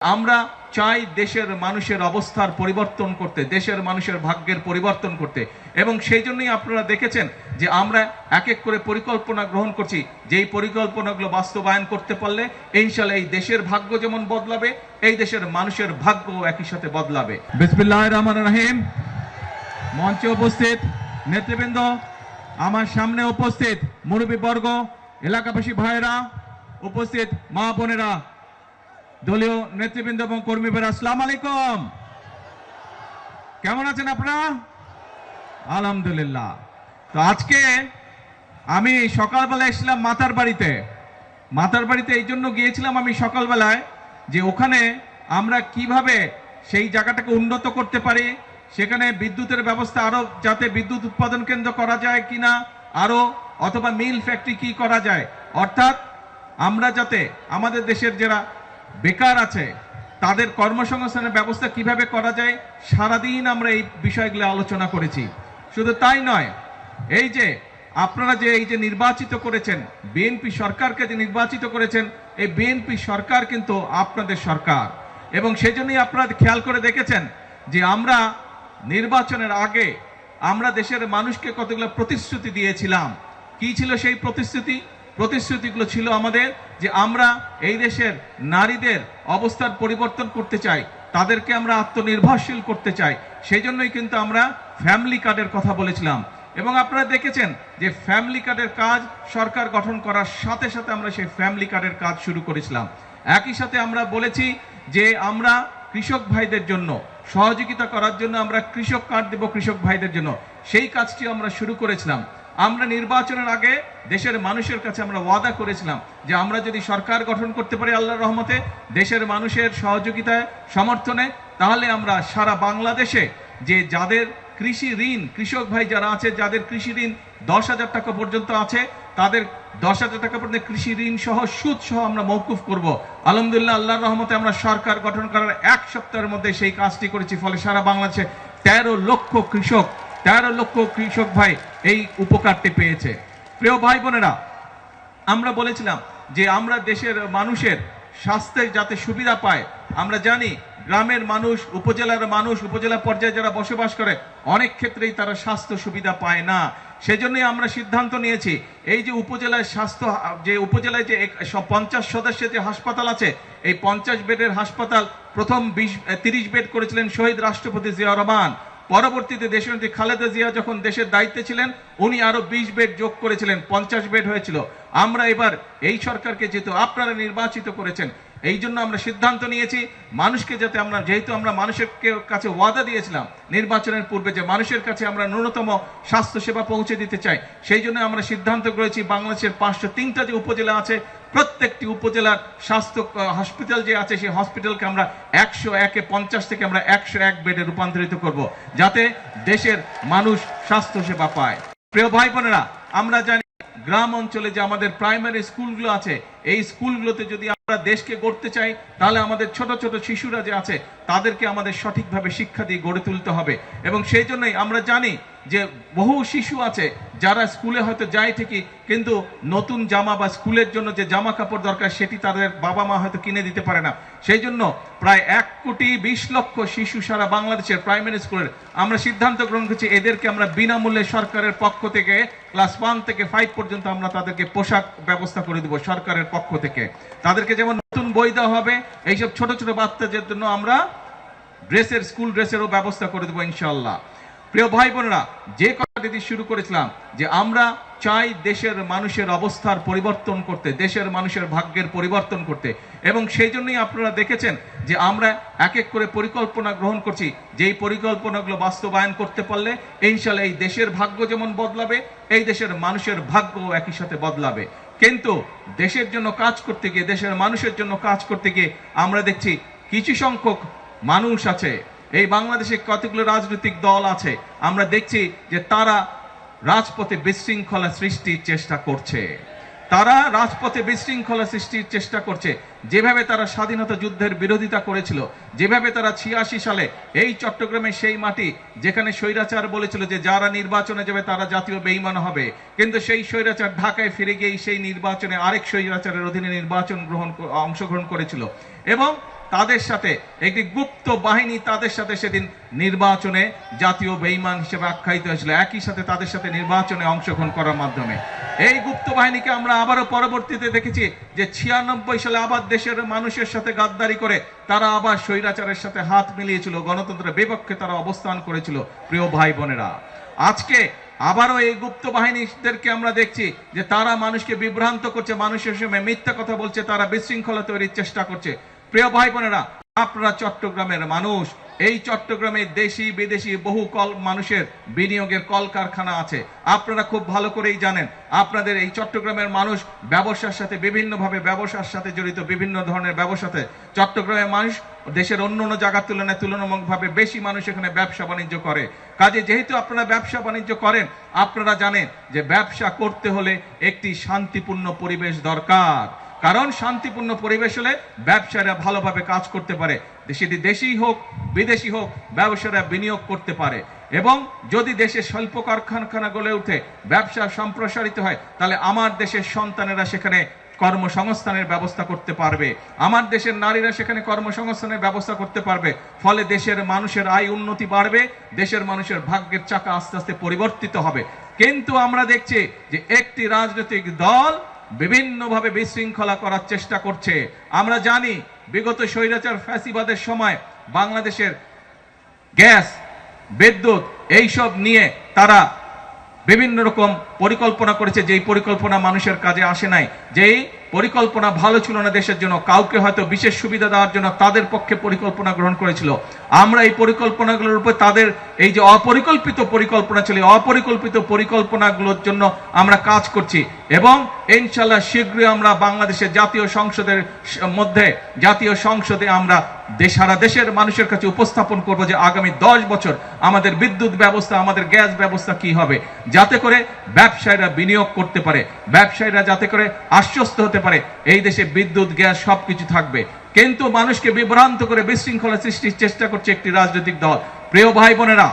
আমরা চাই দেশের মানুষের অবস্থার পরিবর্তন করতে, দেশের মানুষের ভাগ্যের পরিবর্তন করতে, এবং সেই জন্যই আপনারা দেখেছেন যে আমরা এক এক করে পরিকল্পনা গ্রহণ করছি। যেই পরিকল্পনাগুলো বাস্তবায়ন করতে পারলে ইনশাআল্লাহ এই দেশের ভাগ্য যেমন বদলাবে, এই দেশের মানুষের ভাগ্য একই সাথে বদলাবে। বিসমিল্লাহির রহমানির রহিম। মঞ্চে উপস্থিত নেতৃবৃন্দ, আমার সামনে উপস্থিত মুরব্বীবর্গ, এলাকাবাসী ভাইয়েরা, উপস্থিত মা বোনেরা, দলীয় নেতৃবৃন্দ এবং কর্মীরা, আসসালামু আলাইকুম। কেমন আছেন আপনারা? আলহামদুলিল্লাহ। তো আজকে আমি সকালবেলা এসেছিলাম মাতার বাড়িতে এই জন্য গিয়েছিলাম আমি সকালবেলায়, যে ওখানে আমরা কিভাবে সেই জায়গাটাকে উন্নত করতে পারি, সেখানে বিদ্যুতের ব্যবস্থা আরো যাতে বিদ্যুৎ উৎপাদন কেন্দ্র করা যায় কিনা, আরো অথবা মিল ফ্যাক্টরি কি করা যায়, অর্থাৎ আমরা যাতে আমাদের দেশের যারা বেকার আছে তাদের কর্মসংস্থানের ব্যবস্থা কিভাবে করা যায়, সারাদিন আমরা এই বিষয়গুলো আলোচনা করেছি। শুধু তাই নয়, এই যে আপনারা যে এই যে নির্বাচিত করেছেন, বিএনপি সরকারকে যে নির্বাচিত করেছেন, এই বিএনপি সরকার কিন্তু আপনাদের সরকার, এবং সেই জন্যই আপনারা খেয়াল করে দেখেছেন যে আমরা নির্বাচনের আগে আমরা দেশের মানুষকে কতগুলো প্রতিশ্রুতি দিয়েছিলাম। কি ছিল সেই প্রতিশ্রুতিগুলো? ছিল আমাদের যে আমরা এই দেশের নারীদের অবস্থার পরিবর্তন করতে চাই, তাদেরকে আমরা আত্মনির্ভরশীল করতে চাই। সেই জন্যই কিন্তু আমরা ফ্যামিলি কার্ডের কথা বলেছিলাম, এবং আপনারা দেখেছেন যে ফ্যামিলি কার্ডের কাজ সরকার গঠন করার সাথে সাথে আমরা সেই ফ্যামিলি কার্ডের কাজ শুরু করেছিলাম। একই সাথে আমরা বলেছি যে আমরা কৃষক ভাইদের জন্য সহযোগিতা করার জন্য আমরা কৃষক কার্ড দেব কৃষক ভাইদের জন্য, সেই কাজটি আমরা শুরু করেছিলাম। আমরা নির্বাচনের আগে দেশের মানুষের কাছে আমরা ওয়াদা করেছিলাম যে আমরা যদি সরকার গঠন করতে পারি আল্লাহর রহমতে, দেশের মানুষের সহযোগিতায় সমর্থনে, তাহলে আমরা সারা বাংলাদেশে যে যাদের কৃষি ঋণ, কৃষক ভাই যারা আছে যাদের কৃষি ঋণ 10,000 টাকা পর্যন্ত আছে, তাদের 10,000 টাকা পর্যন্ত কৃষি ঋণ সহ সুদ সহ আমরা মওকুফ করব। আলহামদুলিল্লাহ, আল্লাহর রহমতে আমরা সরকার গঠন করার 1 সপ্তাহের মধ্যে সেই কাজটি করেছি। ফলে সারা বাংলাদেশে 13 লক্ষ কৃষক ভাই এই উপকারটি পেয়েছে। প্রিয় ভাই বোনেরা, আমরা বলেছিলাম যে আমরা দেশের মানুষের স্বাস্থ্যের যাতে সুবিধা পায়। আমরা জানি গ্রামের মানুষ, উপজেলা পর্যায়ে যারা বসবাস করে, অনেক ক্ষেত্রেই তারা স্বাস্থ্য সুবিধা পায় না। সেজন্যই আমরা সিদ্ধান্ত নিয়েছি এই যে উপজেলায় উপজেলায় যে 50 সদস্যের যে হাসপাতাল আছে, এই 50 বেডের হাসপাতাল প্রথম 30 বেড করেছিলেন শহীদ রাষ্ট্রপতি জিয়াউর রহমান। পরবর্তীতে দেশনেত্রী খালেদা জিয়া যখন দেশের দায়িত্বে ছিলেন, উনি আরো 20 বেড যোগ করেছিলেন, 50 বেড হয়েছিল। আমরা এবার এই সরকারকে যেহেতু আপনারা নির্বাচিত করেছেন, এই জন্য আমরা সিদ্ধান্ত নিয়েছি মানুষকে যাতে আমরা, যেহেতু আমরা মানুষের কাছে ওয়াদা দিয়েছিলাম নির্বাচনের পূর্বে যে মানুষের কাছে আমরা ন্যূনতম স্বাস্থ্য সেবা পৌঁছে দিতে চাই, সেই জন্য আমরা সিদ্ধান্ত করেছি বাংলাদেশের 503টা যে উপজেলা আছে, প্রত্যেকটি উপজেলার স্বাস্থ্য হসপিটাল যে আছে, সেই হসপিটালকে আমরা 101-50 থেকে আমরা 101 বেডে রূপান্তরিত করব, যাতে দেশের মানুষ স্বাস্থ্য সেবা পায়। প্রিয় ভাই বোনেরা, আমরা জানি গ্রাম অঞ্চলে যে আমাদের প্রাইমারি স্কুলগুলো আছে, এই স্কুলগুলোতে যদি আমরা দেশকে গড়তে চাই, তাহলে আমাদের ছোট ছোট শিশুরা যে আছে তাদেরকে আমাদের সঠিকভাবে শিক্ষা দিয়ে গড়ে তুলতে হবে। এবং সেই জন্যই আমরা জানি যে বহু শিশু আছে যারা স্কুলে হয়তো যায় ঠিকই, কিন্তু নতুন জামা বা স্কুলের জন্য যে জামা কাপড় দরকার সেটি তাদের বাবা মা হয়তো কিনে দিতে পারে না। সেই জন্য প্রায় 1,20,00,000 শিশু সারা বাংলাদেশের প্রাইমারি স্কুলের আমরা সিদ্ধান্ত গ্রহণ করছি এদেরকে আমরা বিনামূল্যে সরকারের পক্ষ থেকে ক্লাস 1 থেকে 5 পর্যন্ত আমরা তাদেরকে পোশাক ব্যবস্থা করে দেব সরকারের পক্ষ থেকে। তাদেরকে যেমন নতুন বই দেওয়া হবে, এইসব ছোট ছোট বাচ্চাদের জন্য আমরা স্কুল ড্রেসেরও ব্যবস্থা করে দেবো ইনশাআল্লাহ। প্রিয় ভাই বোনেরা, যে কথাটি শুরু করেছিলাম যে আমরা চাই দেশের মানুষের অবস্থার পরিবর্তন করতে, দেশের মানুষের ভাগ্যের পরিবর্তন করতে, এবং সেই জন্যই আপনারা দেখেছেন যে আমরা এক এক করে পরিকল্পনা গ্রহণ করছি। যেই পরিকল্পনাগুলো বাস্তবায়ন করতে পারলে ইনশাআল্লাহ এই দেশের ভাগ্য যেমন বদলাবে, এই দেশের মানুষের ভাগ্য একই সাথে বদলাবে। কিন্তু দেশের জন্য কাজ করতে গিয়ে, দেশের মানুষের জন্য কাজ করতে গিয়ে আমরা দেখছি কিছু সংখ্যক মানুষ আছে, এই বাংলাদেশে কতগুলো রাজনৈতিক দল আছে, আমরা দেখছি যে তারা রাজপথে বিশৃঙ্খলা সৃষ্টির চেষ্টা করছে। যেভাবে তারা স্বাধীনতা যুদ্ধের বিরোধিতা করেছিল, যেভাবে তারা 86 সালে এই চট্টগ্রামে সেই মাটি যেখানে স্বৈরাচার বলেছিল যে যারা নির্বাচনে যাবে তারা জাতীয় বেঈমান হবে, কিন্তু সেই স্বৈরাচার ঢাকায় ফিরে গিয়ে সেই নির্বাচনে আরেক স্বৈরাচারের অধীনে অংশগ্রহণ করেছিল। এবং তাদের সাথে একটি গুপ্ত বাহিনী তাদের সাথে সেদিন নির্বাচনে জাতীয় বেঈমান হিসেবে আখ্যায়িত হয়েছিল, একই সাথে তাদের সাথে নির্বাচনে অংশগ্রহণ করার মাধ্যমে। এই গুপ্ত বাহিনীকে আমরা আবারও পরবর্তীতে দেখেছি যে 96 সালে আবার দেশের মানুষের সাথে গাদ্দারি করে তারা আবার স্বৈরাচারের সাথে হাত মিলিয়েছিল, গণতন্ত্রের বিপক্ষে তারা অবস্থান করেছিল। প্রিয় ভাই বোনেরা, আজকে আবারও এই গুপ্ত বাহিনীদেরকে আমরা দেখছি যে তারা মানুষকে বিভ্রান্ত করছে, মানুষের সঙ্গে মিথ্যা কথা বলছে, তারা বিশৃঙ্খলা তৈরির চেষ্টা করছে। প্রিয় ভাই বোনেরা, আপনারা চট্টগ্রামের মানুষ, এই চট্টগ্রামে দেশি বিদেশি বহু মানুষের বিনিয়োগের কলকারখানা আছে। আপনারা খুব ভালো করেই জানেন, আপনাদের এই চট্টগ্রামের মানুষ ব্যবসার সাথে বিভিন্নভাবে ব্যবসার সাথে জড়িত, বিভিন্ন ধরনের ব্যবসাতে চট্টগ্রামের মানুষ দেশের অন্য অন্য জায়গার তুলনায় তুলনামূলকভাবে বেশি মানুষ এখানে ব্যবসা বাণিজ্য করে। কাজে যেহেতু আপনারা ব্যবসা বাণিজ্য করেন, আপনারা জানেন যে ব্যবসা করতে হলে একটি শান্তিপূর্ণ পরিবেশ দরকার। কারণ শান্তিপূর্ণ পরিবেশ হলে ব্যবসায়ীরা ভালোভাবে কাজ করতে পারে, সেটি দেশি হোক বিদেশি হোক, ব্যবসায়ীরা বিনিয়োগ করতে পারে। এবং যদি দেশে শিল্প কারখানা গড়ে উঠে, ব্যবসা সম্প্রসারিত হয়, তাহলে আমার দেশের সন্তানেরা সেখানে কর্মসংস্থানের ব্যবস্থা করতে পারবে, আমার দেশের নারীরা সেখানে কর্মসংস্থানের ব্যবস্থা করতে পারবে। ফলে দেশের মানুষের আয় উন্নতি বাড়বে, দেশের মানুষের ভাগ্যের চাকা আস্তে আস্তে পরিবর্তিত হবে। কিন্তু আমরা দেখছি যে একটি রাজনৈতিক দল বিভিন্নভাবে বিশৃঙ্খলা করার চেষ্টা করছে। আমরা জানি বিগত স্বৈরাচার ফ্যাসিবাদের সময় বাংলাদেশের গ্যাস, বিদ্যুৎ এইসব নিয়ে তারা বিভিন্ন রকম পরিকল্পনা করেছে, যেই পরিকল্পনা মানুষের কাজে আসে নাই, যেই পরিকল্পনা ভালো ছিল না দেশের জন্য, কাউকে হয়তো বিশেষ সুবিধা দেওয়ার জন্য তাদের পক্ষে পরিকল্পনা গ্রহণ করেছিল। আমরা এই পরিকল্পনাগুলোর উপর তাদের এই যে অপরিকল্পিত পরিকল্পনা ছিল, অপরিকল্পিত পরিকল্পনাগুলোর জন্য আমরা কাজ করছি এবং ইনশাআল্লাহ শীঘ্রই আমরা বাংলাদেশের জাতীয় সংসদে আমরা সারা দেশের মানুষের কাছে উপস্থাপন করব যে আগামী 10 বছর আমাদের বিদ্যুৎ ব্যবস্থা, আমাদের গ্যাস ব্যবস্থা কি হবে, যাতে করে ব্যবসায়ীরা বিনিয়োগ করতে পারে, ব্যবসায়ীরা যাতে করে আশ্বস্ত হতে পারে এই দেশে বিদ্যুৎ গ্যাস সবকিছু থাকবে। কিন্তু মানুষকে বিভ্রান্ত করে বিশৃঙ্খলা সৃষ্টির চেষ্টা করছে একটি রাজনৈতিক দল। প্রিয় ভাই বোনেরা,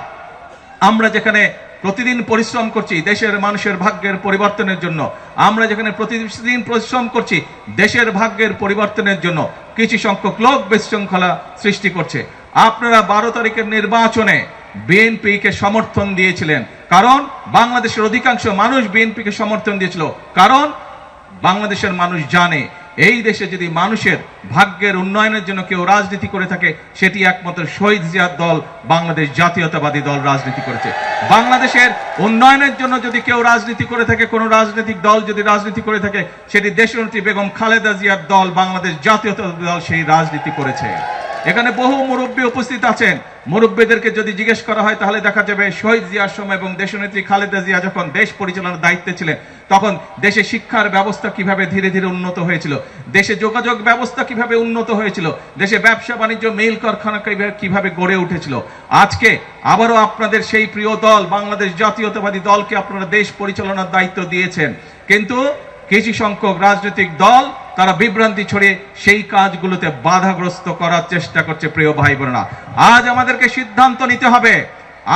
আমরা যেখানে প্রতিদিন পরিশ্রম করছি দেশের মানুষের ভাগ্যের পরিবর্তনের জন্য, আমরা যেখানে প্রতিদিন পরিশ্রম করছি দেশের ভাগ্যের পরিবর্তনের জন্য, কিছু সংখ্যক লোক বিশৃঙ্খলা সৃষ্টি করছে। আপনারা 12 তারিখের নির্বাচনে বিএনপিকে সমর্থন দিয়েছিলেন, কারণ বাংলাদেশের অধিকাংশ মানুষ বিএনপিকে সমর্থন দিয়েছিল। কারণ বাংলাদেশের মানুষ জানে এই দেশে যদি মানুষের ভাগ্যের উন্নয়নের জন্য কেউ রাজনীতি করে থাকে, সেটি একমাত্র শহীদ জিয়ার দল বাংলাদেশ জাতীয়তাবাদী দল রাজনীতি করেছে। বাংলাদেশের উন্নয়নের জন্য যদি কেউ রাজনীতি করে থাকে, কোন রাজনৈতিক দল যদি রাজনীতি করে থাকে, সেটি দেশনেত্রী বেগম খালেদা জিয়ার দল বাংলাদেশ জাতীয়তাবাদী দল সেই রাজনীতি করেছে। এখানে বহু মুরব্বী উপস্থিত আছেন, মুরব্বীদেরকে যদি জিজ্ঞেস করা হয় তাহলে দেখা যাবে শহীদ জিয়ার সময় এবং দেশনেত্রী খালেদা জিয়া যখন দেশ পরিচালনার দায়িত্বে ছিলেন, তখন দেশে শিক্ষার ব্যবস্থা কিভাবে ধীরে ধীরে উন্নত হয়েছিল, দেশে যোগাযোগ ব্যবস্থা কিভাবে উন্নত হয়েছিল, দেশে ব্যবসা বাণিজ্য মিল কারখানা কিভাবে গড়ে উঠেছিল। আজকে আবারও আপনাদের সেই প্রিয় দল বাংলাদেশ জাতীয়তাবাদী দলকে আপনারা দেশ পরিচালনার দায়িত্ব দিয়েছেন, কিন্তু কিছু সংখ্যক রাজনৈতিক দল তারা বিভ্রান্তি ছড়িয়ে সেই কাজগুলোতে বাধাগ্রস্ত করার চেষ্টা করছে। প্রিয় ভাই বোনেরা, আজ আমাদেরকে সিদ্ধান্ত নিতে হবে,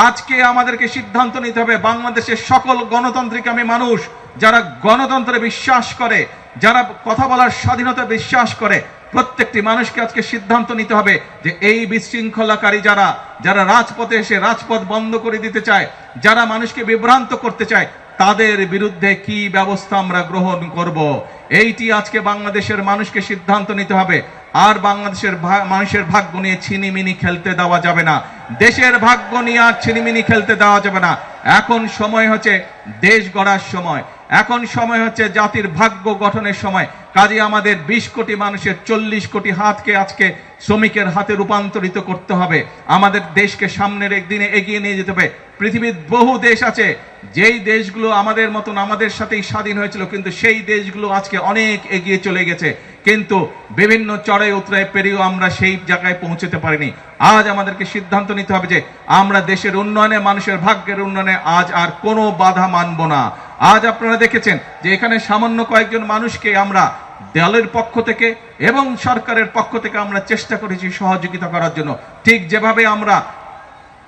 আজকে আমাদেরকে সিদ্ধান্ত নিতে হবে বাংলাদেশের সকল গণতান্ত্রিকামী মানুষ যারা গণতন্ত্রে বিশ্বাস করে, যারা কথা বলার স্বাধীনতা বিশ্বাস করে, প্রত্যেকটি মানুষকে আজকে সিদ্ধান্ত নিতে হবে যে এই বিশৃঙ্খলাকারী যারা রাজপথে এসে রাজপথ বন্ধ করে দিতে চায়, যারা মানুষকে বিভ্রান্ত করতে চায়, তাদের বিরুদ্ধে কি ব্যবস্থা আমরা গ্রহণ করব, এইটি আজকে বাংলাদেশের মানুষকে সিদ্ধান্ত নিতে হবে। আর বাংলাদেশের মানুষের ভাগ্য নিয়ে ছিনিমিনি খেলতে দেওয়া যাবে না, দেশের ভাগ্য নিয়ে আর ছিনিমিনি খেলতে দেওয়া যাবে না। এখন সময় হচ্ছে দেশ গড়ার সময়, এখন সময় হচ্ছে জাতির ভাগ্য গঠনের সময়। কাজে আমাদের 20 কোটি মানুষের 40 কোটি হাতকে আজকে শ্রমিকের হাতে রূপান্তরিত করতে হবে। আমাদের দেশকে সামনের একদিনে এগিয়ে নিয়ে যেতে হবে। পৃথিবীর বহু দেশ আছে, যেই দেশগুলো আমাদের মতন আমাদের সাথেই স্বাধীন হয়েছিল, কিন্তু সেই দেশগুলো আজকে অনেক এগিয়ে চলে গেছে, কিন্তু বিভিন্ন চড়াই উতরাই পেরিয়েও আমরা সেই জায়গায় পৌঁছতে পারিনি। আজ আমাদেরকে সিদ্ধান্ত নিতে হবে যে আমরা দেশের উন্নয়নে, মানুষের ভাগ্যের উন্নয়নে আজ আর কোনো বাধা মানব না। আজ আপনারা দেখেছেন যে এখানে সামান্য কয়েকজন মানুষকে আমরা দলের পক্ষ থেকে এবং সরকারের পক্ষ থেকে আমরা চেষ্টা করেছি সহযোগিতা করার জন্য, ঠিক যেভাবে আমরা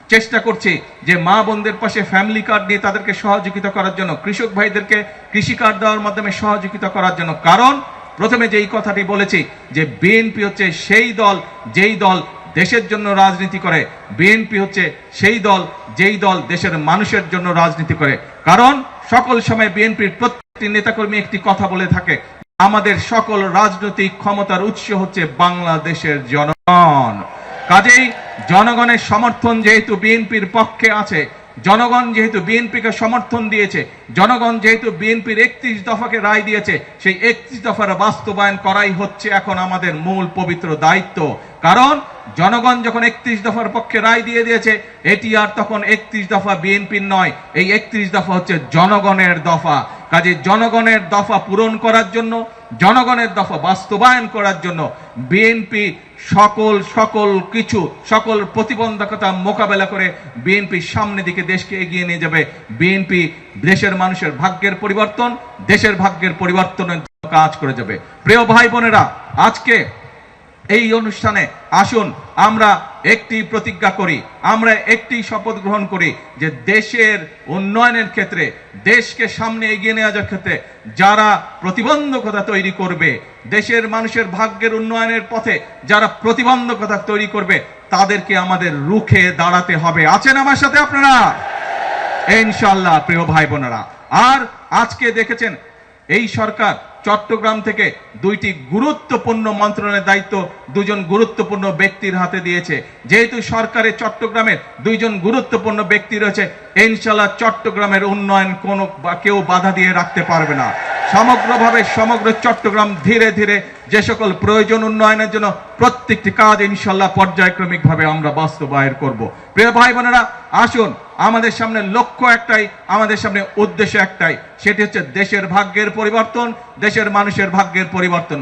চেষ্টা করছি যে মা বোনদের পাশে ফ্যামিলি কার্ড নিয়ে তাদেরকে সহযোগিতা করার জন্য, কৃষক ভাইদেরকে কৃষি কার্ড দেওয়ার মাধ্যমে সহযোগিতা করার জন্য। কারণ প্রথমে যেই কথাটি বলেছি যে বিএনপি হচ্ছে সেই দল যেই দল দেশের জন্য রাজনীতি করে, বিএনপি হচ্ছে সেই দল যেই দল দেশের মানুষের জন্য রাজনীতি করে। কারণ সকল সময় বিএনপির প্রত্যেকটি নেতাকর্মী একটি কথা বলে থাকে, আমাদের সকল রাজনৈতিক ক্ষমতার উৎস হচ্ছে বাংলাদেশের জনগণ। কাজেই জনগণের সমর্থন যেহেতু বিএনপির পক্ষে আছে, জনগণ যেহেতু বিএনপিকে সমর্থন দিয়েছে, জনগণ যেহেতু বিএনপির 31 দফাকে রায় দিয়েছে, সেই 31 দফার বাস্তবায়ন করাই হচ্ছে এখন আমাদের মূল পবিত্র দায়িত্ব। কারণ জনগণ যখন 31 দফার পক্ষে রায় দিয়ে দিয়েছে, এটি আর তখন 31 দফা বিএনপির নয়, এই 31 দফা হচ্ছে জনগণের দফা। কাজে জনগণের দফা পূরণ করার জন্য, জনগণের দফা বাস্তবায়ন করার জন্য বিএনপি সকল প্রতিবন্ধকতা মোকাবেলা করে বিএনপি সামনের দিকে দেশকে এগিয়ে নিয়ে যাবে। বিএনপি দেশের মানুষের ভাগ্যের পরিবর্তন, দেশের ভাগ্যের পরিবর্তনের কাজ করে যাবে। প্রিয় ভাই বোনেরা, আজকে এই অনুষ্ঠানে আসুন আমরা একটি প্রতিজ্ঞা করি, আমরা একটি শপথ গ্রহণ করি যে দেশের উন্নয়নের ক্ষেত্রে, দেশকে সামনে এগিয়ে নিয়ে যাওয়ার ক্ষেত্রে যারা প্রতিবন্ধকতা তৈরি করবে, দেশের মানুষের ভাগ্যের উন্নয়নের পথে যারা প্রতিবন্ধকতা তৈরি করবে, তাদেরকে আমাদের রুখে দাঁড়াতে হবে। আছেন আমার সাথে আপনারা? ইনশাআল্লাহ। প্রিয় ভাই বোনেরা, আর আজকে দেখেছেন এই সরকার চট্টগ্রাম থেকে 2টি গুরুত্বপূর্ণ মন্ত্রণালয়ের দায়িত্ব 2জন গুরুত্বপূর্ণ ব্যক্তির হাতে দিয়েছে। যেহেতু সরকারের চট্টগ্রামের 2জন গুরুত্বপূর্ণ ব্যক্তি রয়েছে, ইনশাআল্লাহ চট্টগ্রামের উন্নয়ন কেউ বাধা দিয়ে রাখতে পারবে না। সমগ্রভাবে সমগ্র চট্টগ্রাম ধীরে ধীরে যে সকল প্রয়োজন উন্নয়নের জন্য প্রত্যেকটি কাজ ইনশাআল্লাহ পর্যায়ক্রমিকভাবে আমরা বাস্তবায়ন করব। প্রিয় ভাই বোনেরা, আসুন আমাদের সামনে লক্ষ্য একটাই, আমাদের সামনে উদ্দেশ্য একটাই, সেটি হচ্ছে দেশের ভাগ্যের পরিবর্তন, দেশের মানুষের ভাগ্যের পরিবর্তন।